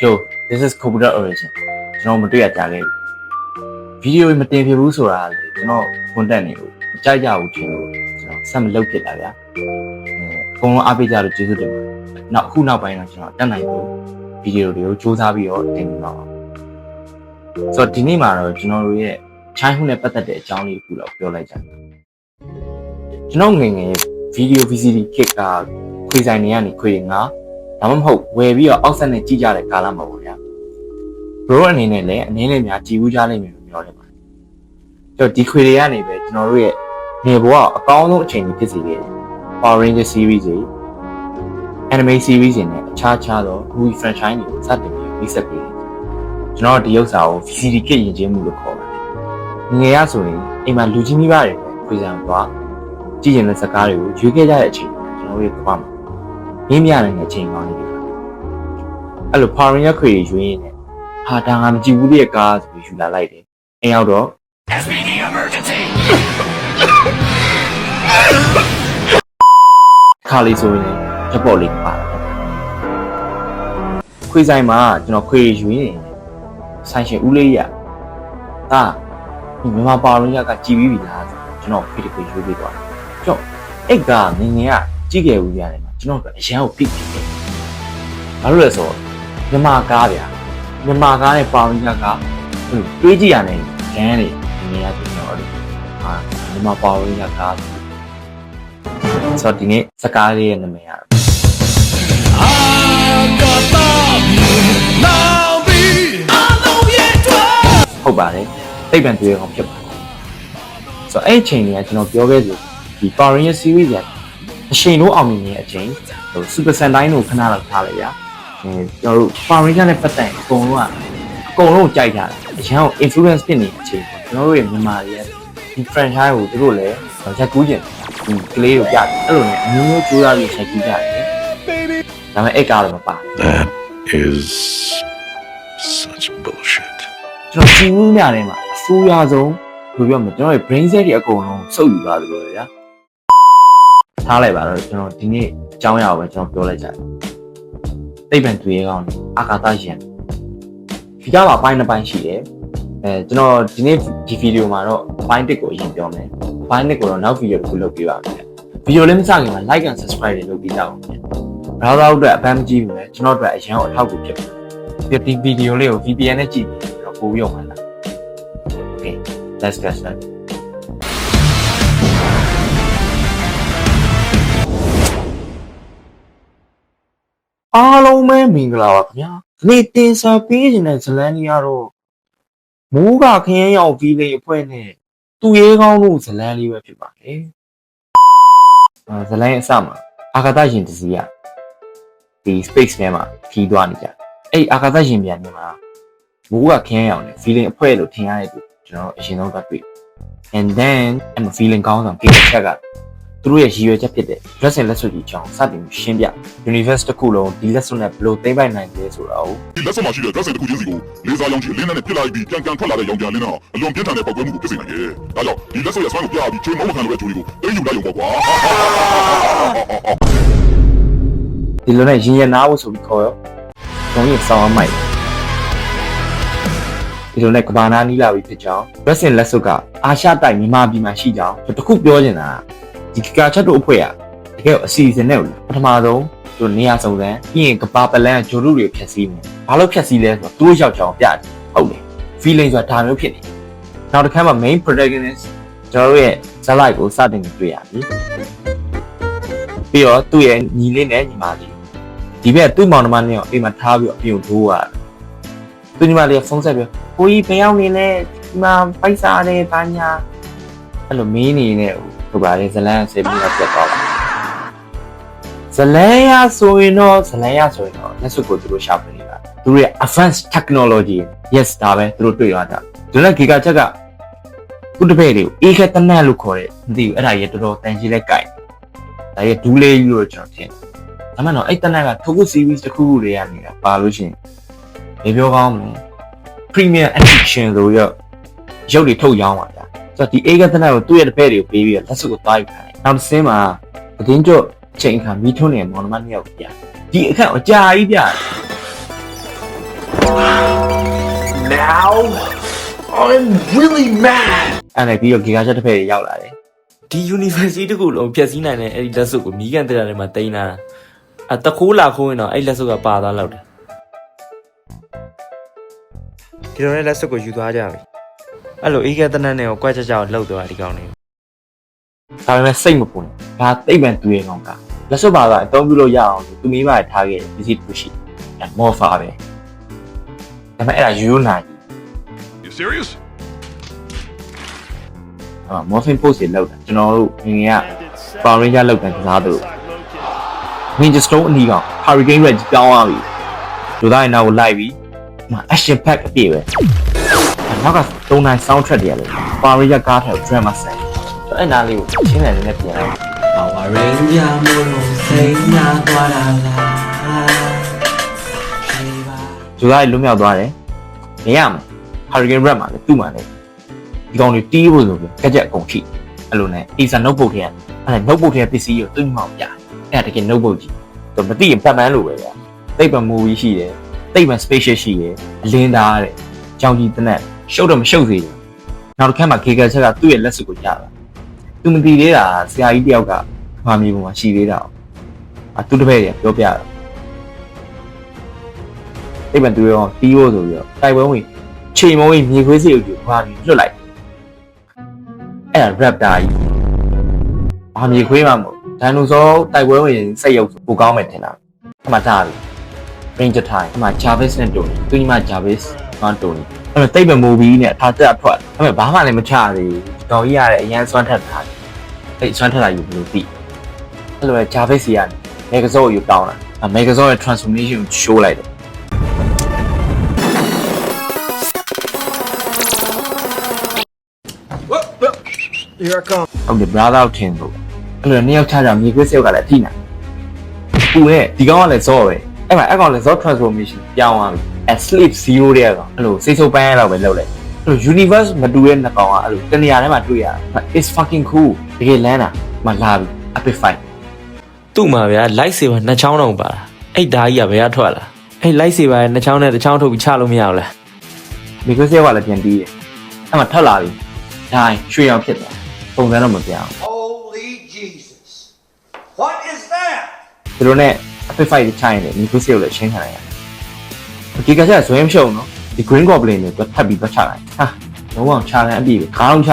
Yo, this is Computer Origin. ကျွန်တော်မတွေ့ရကြခဲ့ဗီဒီယိုမတင်ဖြစ်ဘူးဆိုတာလေကျွန်တော်ကွန်တက်နေလို့ကြိုက်ကြဘူးထင်လို့ကျွန်တော်ဆက်မလုပ်ဖြစ်တာဗျာအကုန်လုံးအားပေးကြလို့ကျေးဇူးတင်ပါတယ်နောက်အခုနောက်ပိုင်းတော့ကျွန်တော်တက်နိုင်လို့ဗီဒီယိုတွေကိုစူးစမ်းပြီးတော့တင်ပြပါမယ်ဆိုတော့ဒီနေ့မှာတော့ကျွန်တော်တို့ရဲ့ childhood နဲ့ပတ်သက်တဲ့အကြောင်းလေးကိုတော့ပြောလိုက်ကြတယ်ကျွန်တော်ငယ်ငယ်ဗီဒီယို VCD ကစ်ကခွေဆိုင်တွေကနေခွေငါဒါမှမဟုတ်ဝယ်ပြီးတော့အောက်ဆက်နဲ့ကြည့်ကြတဲ့ကာလမှာပေါ့ဗျာbro အနေနဲ့လည်းအနေနဲ့များကြည်ဘူးကြလိမ့်မယ်လို့ပြောတယ်ပါ။ဒီခွေတွေကနေပဲကျွန်တော်တို့ရဲ့နေဘဝအကောင်းဆုံးအချိန်ကြီးဖြစ်စေခဲ့တယ် Power Ranger series တွေ anime series တွေနဲ့အခြားသော movie franchise တွေကိုစတင်ပြီးမိတ်ဆက်ပေးတယ်။ကျွန်တော်ဒီဥစ္စာကို VCD ကစ်ယဉ်ကျေးမှုလို့ခေါ်ပါတယ်။ငယ်ရဆိုရင်အိမ်မှာလူကြီးမိဘတွေနဲ့ခွေဆိုင်သွားကြည့်ရင်တဲ့စကားတွေကိုရွေးခဲ့ကြတဲ့အချိန်ကျွန်တော်တို့ရဲ့ဘဝမှာမင်းများတဲ့အချိန်ကောင်းလေးတွေ။အဲ့လို Power Ranger ခွေရွေးရင်ဟာဒါငါမကြည့်ဘူးတဲ့ကားဆိုပြီးယူလာလိုက်တယ်။အိမ်ရောက်တော့ SBD emergency ခါလေးဆိုရင်ချက်ပေါ်လေးပါလာခွေဆိုင်မှာကျွန်တော်ခွေယူရင်ဆိုင်ရှင်ဦးလေးရဒါမြန်မာပါဝင်ရကကြည်ပြီးပြီလားကျွန်တော်ခွေတစ်ခွေယူပြီးသွားတယ်။ကျော့အဲ့ကငငယ်ကကြည့်ခဲ့ဦးရတယ်မှာကျွန်တော်ကအရန်ကိုဖိတ်တယ်။ဘာလို့လဲဆိုတော့မြန်မာကားဗျာမြန်မာကားနဲ့ပါဝင်ရကတွေးကြည့်ရတဲ့လမ်းတွေနေရာပြင်တော့မြန်မာပါဝင်ရကားဆိုတော့ဒီနေ့စကားလေးရဲ့နာမည်ရတယ်ဟုတ်ပါတယ်သိပ္ပံတွေကောင်ဖြစ်ပါတယ်ဆိုတော့အဲ့အချိန်တွေကကျွန်တော်ပြောခဲ့သလိုဒီ Power Ranger series ရအချိန်လို့အောင်မြင်နေတဲ့အချိန်Super Sentai ကိုခဏလောက်ထားလိုက်ဗျာကျွန်တော်တို့ Power Ranger နဲ့ပတ်သက်အကုန်လုံးကြိုက်ကြတယ်အရန်ကို influence ဖြစ်နေတဲ့အချိန်ပေါ့ကျွန်တော်တို့ရဲ့မြန်မာတွေရဲ့ဒီ franchise ကိုတို့လည်းရက်ကူးကျင်ဒီကလေးကိုပြတယ်အဲ့လိုနဲ့အမျိုးမျိုးကြိုးစားပြီးရက်ကူးကြတယ်ဒါပေမဲ့အဲ့ကားတော့မပါ That is such bullshit ကျွန်တော်ကြည့်ဦးများထဲမှာအဆိုးရွားဆုံးဘယ်ပြောမလဲကျွန်တော်ရဲ့ brain cell တွေအကုန်လုံးစုပ်ယူသွားတယ်လို့ဗျာထားလိုက်ပါတော့ကျွန်တော်ဒီနေ့အကြောင်းအရာကိုပဲကျွန်တော်ပြောလိုက်ကြတယ်သိပ္ပံတွေရဲ့ကောင်အာကာသယာဉ်ဒီကမှာအပိုင်းနှစ်ပိုင်းရှိတယ်ကျွန်တော်ဒီနေ့ဒီဗီဒီယိုမှာတော့အပိုင်း1ကိုအရင်ပြောမယ်အပိုင်း2ကိုတော့နောက်ဗီဒီယိုတစ်ခုလုပ်ပြပါမယ်ဗီဒီယိုလေးမစခင်မှာ like and subscribe တွေလုပ်ပြီးကြအောင်ဗျာbrowser အတွက်အပန်းမကြည့်ဘူးလေကျွန်တော်တို့အရန်ကိုအထောက်အကူဖြစ်ပါတယ်ဒီဗီဒီယိုလေးကို VPN နဲ့ကြည့်ပြီးတော့ပို့ပြီးအောင်ပါလား Okay let's get startedအားလုံးပဲမင်္ဂလာပါခင်ဗျာဒီတင်ဆက်ပေးနေတဲ့ဇလန်ကြီးကတော့မိုးကခရမ်းရောက်ပြီးလေအဖွဲ့နဲ့သူ့ရဲကောင်းလို့ဇလန်လေးပဲဖြစ်ပါတယ်ဇလန်အစမှာအာကာသယာဉ်တစ်စီးကဒီ space ထဲမှာခီးသွားနေကြအဲ့အာကာသယာဉ်ပြန်နေမှာမိုးကခရမ်းရောက်နေ feeling အဖွဲ့လို့ထင်ရတဲ့သူကျွန်တော်အရင်ဆုံးကတွေ့ and then I'm feeling ကောင်းဆောင်ကိစ္စကသူတို့ရဲ့ရည်ရွယ်ချက်ဖြစ်တဲ့ dress and လက်စွပ်ကြီးကြောင်းစတင်ရှင်းပြ universe တစ်ခုလုံးဒီလက်စွပ်နဲ့ဘယ်လိုသိမ့်ပိုက်နိုင်လဲဆိုတာကိုဒီလက်စွပ်မှာရှိတဲ့ dress တစ်ခုချင်းစီကိုလေးစားရောင်းချီအလင်းနဲ့ပြစ်လိုက်ပြီးပြန်ထွက်လာတဲ့ရောင်ပြန်လင်းတော့အလွန်ပြင်းထန်တဲ့ပောက်ကွဲမှုကိုဖြစ်စေနိုင်တယ်။ဒါကြောင့်ဒီလက်စွပ်ရဲ့ဆွမ်းကိုပြပြီးချွေးမုံခံလို့တဲ့ဂျိုးကိုသိယူလိုက်ရုံပေါ့ကွာ။ဒီလိုနဲ့ရင်ရနာဖို့ဆိုပြီးခေါ်ရော။ကျွန်တော်ရဲ့စောင်းအမိုက်ဒီလိုနဲ့ကဘာနာနီးလာပြီးဖြစ်ကြောင်း dress and လက်စွပ်ကအာရှတိုက်မြန်မာပြည်မှာရှိကြောင်းတခုပြောနေတာဒီကာချက်တို့အဖွဲ့ကတကယ်အစီအစဉ်နဲ့ပထမဆုံးသူနေရာစုံစမ်းပြီးရင်ကဘာပလန်ဂျိုရုတွေဖြတ်စည်းမယ်ဘာလို့ဖြတ်စည်းလဲဆိုတော့သူတို့ရောက်ချောင်းပြတယ်ဟုတ်တယ် feeling ဆိုတာဒါမျိုးဖြစ်နေနောက်တစ်ခါမှာ main protagonist ကျွန်တော်တို့ရဲ့ဇာတ်လိုက်ကိုစတင်တွေ့ရပြီပြီးတော့သူ့ရဲ့ညီလေးနဲ့ညီမလေးဒီဘက်သူ့မောင်နှမနဲ့အိမ်မှာထားပြီးတော့ပြုံထိုးရတယ်သူညီမလေးကဖုန်းဆက်ပြီးကိုကြီးဘယ်ရောက်နေလဲဒီမှာပိုက်စားတယ်ဘာညာအဲ့လိုမင်းနေနဲ့ဟုတ်ပါတယ်ဇလန်ဆေးပြီးတော့ပြတ်သွားပါဇလန်ရဆိုရင်တော့လက်စွပ်ကိုသူတို့ရှာဖွေနေတာသူတို့ရဲ့ advanced technology yes ဒါပဲသူတို့တွေ့ရတာဒီလက်ဂီဂါချက်ကကုတပည့်တွေကိုအေးခက်တနတ်လို့ခေါ်တယ်မသိဘူးအဲ့ဒါကြီးတော်တော်တန်ကြီးလဲကြိုက်ဒါရဲ့ဒူးလေးကြီးလို့ကျွန်တော်ထင်ဒါမှမဟုတ်အဲ့တနတ်ကထုတ်ခု series တစ်ခုခုတွေရနေတာပါလို့ရှိရင်ဘယ်ပြောကောင်းမလဲ premium addiction ဆိုရရုပ်တွေထုတ်ရောင်းပါဗျာဆိုတော့ဒီအေးခက်တနတ်ကိုသူ့ရဲ့တပည့်တွေကိုပေးပြီးလက်စွပ်ကိုသွားယူခိုင်းနောက်တစ်စင်းမှာသတင်းကြွချိန်ခါမီးထွန်းနေမောင်နှမနှစ်ယောက်ပြဒီအခက်အကြာကြီးပြ Now I'm really mad. အဲ့နဲ့ပြီးတော့ဂီဂါချက်တစ်ဖက်ရောက်လာတယ် ဒီ university တခုလုံးဖြည့်ဆည်းနိုင်တဲ့အဲ့ဒီလက်စွပ်ကိုမီးကန်တက်တာထဲမှာတင်လာတာတခိုးလာခိုးရင်တော့အဲ့လက်စွပ်ကပါသွားလောက်တယ်ဒီလိုနဲ့လက်စွပ်ကိုယူသွားကြပြီအဲ့လိုအေးကတနတ်နဲ့ကိုကွက်ချက်ချက်လှုပ်သွားဒီကောင်လေး ဒါပေမဲ့စိတ်မပူနဲ့ဒါသိပ်မှန်သူရဲ့ကောင်ကလက်စွပ်ပါကအသုံးပြုလို့ရအောင်သူမိမထားခဲ့ပစ္စည်းတစ်ခုရှိတယ်မော်ဖာပဲဒါပေမဲ့အဲ့ဒါယူနိုင် You serious? မော်ဖင်ပို့စီလောက်တာကျွန်တော်တို့ငငယ်ကပါရင်းကြလောက်တယ်ကစားသူNinja Stone အနီးကောင် Hurricane Red ကြောင်းသွားပြီလူသားရဲ့နောက်ကိုလိုက်ပြီးaction pack အပြည့်ပဲနောက်က3နိုင် soundtrack တွေရတယ်ပါရင်းကြကားထဲကို drama ဆက်အဲ့နားလေးကိုချင်းတယ်နဲ့ပြန်လိုက် Power Ranger မို့လို့စိတ်နာသွားတာလားလူသားရဲ့လွတ်မြောက်သွားတယ်နေရမှာ Hurricane Red မှာလည်းသူ့မှာလည်းဒီကောင်တွေတီးဖို့ဆိုပြီးကြက်ကြက်အကုန်ရှိအဲ့လိုနဲ့ Acer notebook ထဲကအဲ့ notebook ထဲကပစ္စည်းကိုသူ့မှောင်ပြအဲ့ဒါတကယ် notebook ကြီးသူမသိရင်ပတ်မှန်းလို့ပဲဗျာသိပ်ပံ movie ရှိတယ်သိပ်ပံ spaceship ရှိတယ်အလင်းသားတဲ့ကြောင်ကြီးတနက်ရှုပ်တော့မရှုပ်သေးဘူးနောက်တစ်ခါမှ Giga ချက်ကသူ့ရဲ့လက်စွပ်ကိုရတာသူမသိသေးတာဆရာကြီးတယောက်ကဘာမြေပုံမှာရှိသေးတာသူ့တပည့်တွေပြောပြတာသိပ်ပံသူရောတီးဖို့ဆိုပြီးတော့တိုက်ပွဲဝင်ချိန်မဝင်မြေခွေးစီကိုခွာပြီးလွတ်လိုက်အဲ့ဒါ raptor ကြီးဘာမြေခွေးမှမဟုတ်ဒိုင်နိုဆောတိုက်ပွဲဝင်စိတ်ရုပ်ပိုကောင်းမယ်ထင်တာအမှထားပြီ Ranger Time အမှ Jarvis နဲ့တူတယ်သူညီမ Jarvis ကတူတယ်အဲ့တော့တိတ်ပဲ movie နဲ့ထားတက်ထွက်ဒါပေမဲ့ဘာမှလည်းမချသေးဘူးတော်ကြီးရတဲ့အရန်စွမ်းထက်တာအဲ့စွမ်းထက်တာယူဘယ်လိုသိအဲ့လိုပဲ Jarvis ကြီးကနေ Megazord ကိုတောင်းတာ Megazord ရဲ့ transformation ကို show လိုက်တယ် Here I come. ဟုတ်တယ် brother ထင်လို့အဲ့လိုနှစ်ယောက်ချကြမြေခွေးစရုပ်ကလည်းအထိနာသူရဲ့ဒီကောင်ကလည်းဇော့ပဲအဲ့မှာအကောင်လည်းဇော့ transformation ပြောင်းသွားပြီ sleep 0တဲ့ကောင်အဲ့လိုစိတ်ဆိုးပန်းရတော့ပဲလုပ်လိုက်အဲ့လို universe မတူတဲ့နှစ်ကောင်ကအဲ့လိုတနေရာထဲမှာတွေ့ရတာ it's fucking cool တကယ်လမ်းတာမလာပြီ epic fight သူ့မှာဗျာ light saver နှစ်ချောင်းတော့ပါတာအဲ့ဓာကြီးကဘယ်ကထွက်လာအဲ့ light saver ရဲ့နှစ်ချောင်းနဲ့တစ်ချောင်းထုတ်ပြီးချလို့မရဘူးလား မြေခွေးစရုပ်ကလည်းပြန်ပြီးတယ်အဲ့မှာထွက်လာပြီဒါရွှေရောင်ဖြစ်သွားပုံစံတော့မပြောင်း Holy Jesus. What is that? ဒီလိုနဲ့ epic fight ကိုချိုင်းတယ်မြေခွေးစရုပ်လည်းရှင်းခံလိုက်ရတယ်ဒီကချက်ဇွဲမရှုံနော်ဒီ green goblin တွေပတ်ပြီးပတ်ချလိုက်ဟာလုံးဝချာတဲ့အပြည့်ပဲခါအောင်ချ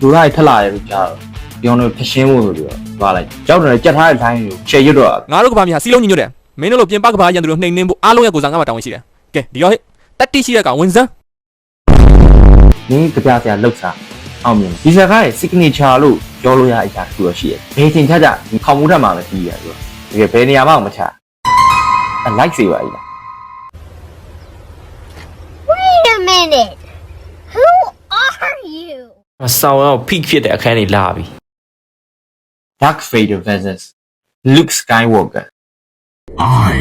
လူသားတွေထက်လာတယ်လို့ကြားတော့ပြောင်းလို့ဖျရှင်းဖို့ဆိုပြီးတော့သွားလိုက်ကြောက်တယ်ကြက်ထားတဲ့ line ကိုရှယ်ရွတ်တော့ ငါတို့ကဘာများစီလုံးညီညွတ်တယ်မင်းတို့လိုပြင်ပကဘာရန်သူတို့နှိမ်နှင်းဖို့အားလုံးရဲ့ကိုယ်စားငါ့မှာတောင်းဝင်ရှိတယ်ကဲဒီရောဟဲ့တက်တိရှိတဲ့ကောင်ဝင်စမ်း နင်းကြပြစရာလောက်စားအောင်မြင်ဒီစကားရဲ့ signature လို့ပြောလို့ရအရာတစ်ခုတော့ရှိတယ်ဘယ်ချိန်ချကြဒီခေါင်းမိုးထက်မှာပဲပြီးရဆိုတော့တကယ်ဘယ်နေရာမှမချအ like စေပါကြီးလား Wait a minute. Who are you? ဆောင်းအောင် peak ဖြစ်တဲ့အခန်းတွေလာပြီ Dark Vader versus Luke Skywalker I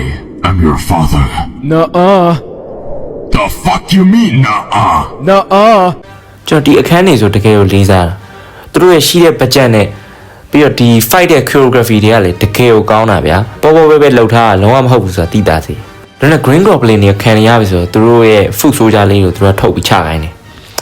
am your father. Nuh-uh. The fuck you mean, nah? Nuh-uh. ကျွန်တော်ဒီအခန်းတွေဆိုတကယ်ကိုလေးစားတာသူတို့ရဲ့ရှိတဲ့ budget နဲ့ပြီးတော့ဒီ fight တဲ့ choreography တွေကလည်းတကယ်ကိုကောင်းတာဗျာပေါ်ပေါ်ပဲပဲလှုပ်ထားတာလုံးဝမဟုတ်ဘူးဆိုတာသိတာစီဒါနဲ့ green goblin တွေခံရပြီဆိုတော့သူတို့ရဲ့ foot soldier လေးကိုသူတို့ထုတ်ပြီးချခိုင်းတယ်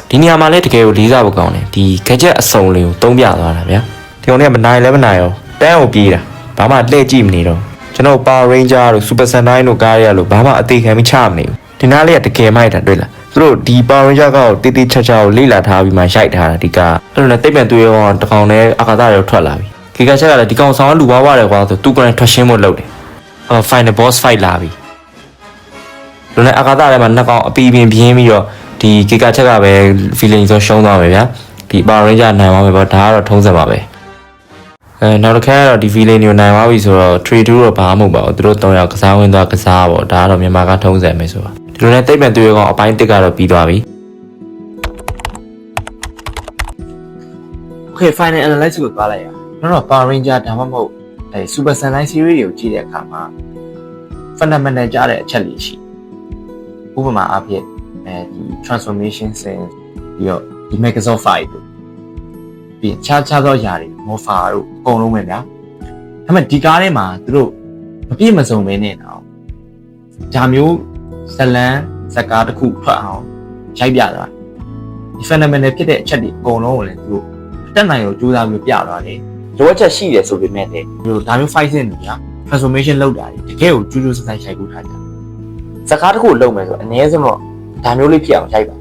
ဒီနေရာမှာလည်းတကယ်ကိုလေးစားဖို့ကောင်းတယ်ဒီ gadget အစုံလေးကိုသုံးပြသွားတာဗျာဒီကောင်တွေကမနိုင်လဲမနိုင်ရောတန်းကိုပြေးတာဘာမှလှည့်ကြည့်မနေတော့ကျွန်တော် Power Ranger တို့ Super Sentai တို့ကားရလို့ဘာမှအသေးခံမချမနေဘူးဒီနားလေးကတကယ်မိုက်တာတွေ့လားသူတို့ဒီ Power Ranger ကောတေးသေးချာချာကိုလေ့လာထားပြီးမှရိုက်ထားတာဒီကအဲ့လိုနဲ့တိတ်ပြန်တွေ့ရောတကောင်နဲ့အာကာသတွေထွက်လာပြီခေကချက်ကလည်းဒီကောင်ဆောင်ကလူဝါးဝါတယ်ကွာဆိုသူကလည်းထွက်ရှင်းဖို့လုပ်တယ်final boss fight လာပြီလူနဲ့အာကာသထဲမှာနှစ်ကောင်အပီပင်ပြင်းပြီးတော့ဒီခေကချက်ကပဲ feeling ဆိုရှုံးသွားမယ်ဗျာဒီ Power Ranger နိုင်သွားမယ်ပေါ့ဒါကတော့ထုံးစံပါပဲနောက်တစ်ခါကတော့ဒီ feeling ကိုနိုင်သွားပြီဆိုတော့ trade 2တော့ဘာမှမဟုတ်ပါဘူးသူတို့3ယောက်ကစားဝင်သွားကစားပေါ့ဒါကတော့မြန်မာကထုံးစံပဲဆိုတော့ဒီလိုနဲ့တိတ်ပြန်တွေ့ရကောင်အပိုင်းတစ်ကတော့ပြီးသွားပြီ Okay final analysis ကိုသွားလိုက်ရအောင်တော့ Power Ranger ဒါမှမဟုတ်အဲ Super Sentai series တွေကိုကြည့်တဲ့အခါမှာ fundamental ကြားတဲ့အချက်လေးရှိဥပမာအားဖြင့်ဒီ transformation sense ပြီးတော့ဒီ Megazord fight တို့ပြီးခြားသောຢာတွေ Morpha တို့အကုန်လုံးပဲဗျာဒါပေမဲ့ဒီကားထဲမှာသူတို့မပြည့်မစုံပဲနဲ့တော့ဒါမျိုးဇလန်း ဇက်ကားတစ်ခုထွက်အောင်ရိုက်ပြသွားဒီ phenomenal ဖြစ်တဲ့အချက်တွေအကုန်လုံးကိုလည်းသူတို့အတက်နိုင်ကိုကြိုးစားပြီးပြသွားတယ်လိုအပ်ချက်ရှိတယ်ဆိုပေမဲ့လည်းဒီလိုဒါမျိုး fight scene တွေညာ transformation လုပ်တာတကယ်ကိုကျူးကျူးဆန်းဆန်းရိုက်ကူးထားကြဇက်ကားတစ်ခုလုပ်မယ်ဆိုအနည်းဆုံးတော့ဒါမျိုးလေးဖြစ်အောင်ရိုက်ပါ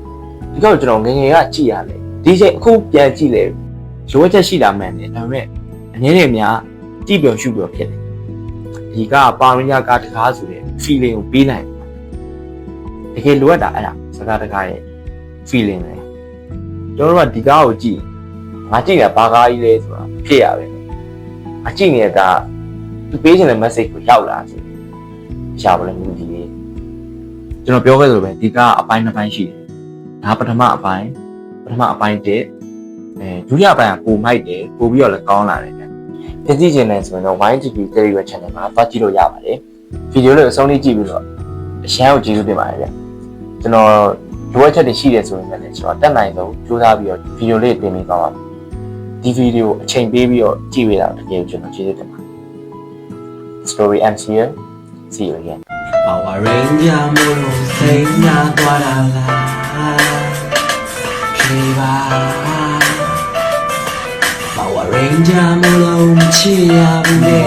ဒီကတော့ကျွန်တော်ငငယ်ကကြည့်ရတယ်ဒီချိန်အခုပြန်ကြည့်လေလိုအပ်ချက်ရှိတာမှန်တယ်ဒါပေမဲ့အနည်းနဲ့များကြည့်ပြောရှုပြောဖြစ်တယ်ဒီကပါရင်းရကတကားဆိုတဲ့ feeling ကိုပေးနိုင်တကယ်လိုအပ်တာအဲ့ဒါစကားတကားရဲ့ feeling လေကျွန်တော်တို့ကဒီကားကိုကြည့်ငါကြည့်တာဘာကားကြီးလဲဆိုတာဖြစ်ရပဲအကြည့်နေတာသူပေးချင်တဲ့ message ကိုရောက်လာဆိုရှားပါလိမ့်မယ်ဒီလေးကျွန်တော်ပြောခဲ့သလိုပဲဒီကားအပိုင်းနှစ်ပိုင်းရှိတယ်ဒါပထမအပိုင်းတစ်ဒုတိယအပိုင်းကပိုမိုက်တယ်ပိုပြီးတော့လည်းကောင်းလာတယ်ပြင်ကြည့်ချင်တယ်ဆိုရင်တော့ YTV Telegram Channel မှာသွားကြည့်လို့ရပါတယ်ဗီဒီယိုလေးကိုအဆုံးလေးကြည့်ပြီးတော့အရှမ်းကိုကြည့်လို့ပြင်ပါတယ်ဗျကျွန်တော်လိုအပ်ချက်တွေရှိတယ်ဆိုရင်လည်းကျွန်တော်တက်နိုင်ဆုံးကြိုးစားပြီးတော့ဗီဒီယိုလေးတင်ပေးသွားပါမယ်ဒီဗီဒီယိုအချိန်ပေးပြီးတော့ကြည့်ပေးတာတကယ်ကျွန်တော်ကျေးဇူးတင်ပါတယ် Story ends here see you again Power Ranger မို့လို့စိတ်ညာသွားတာလားဖြေပါ Power Ranger မို့လို့မချစ်ရဘူးလေ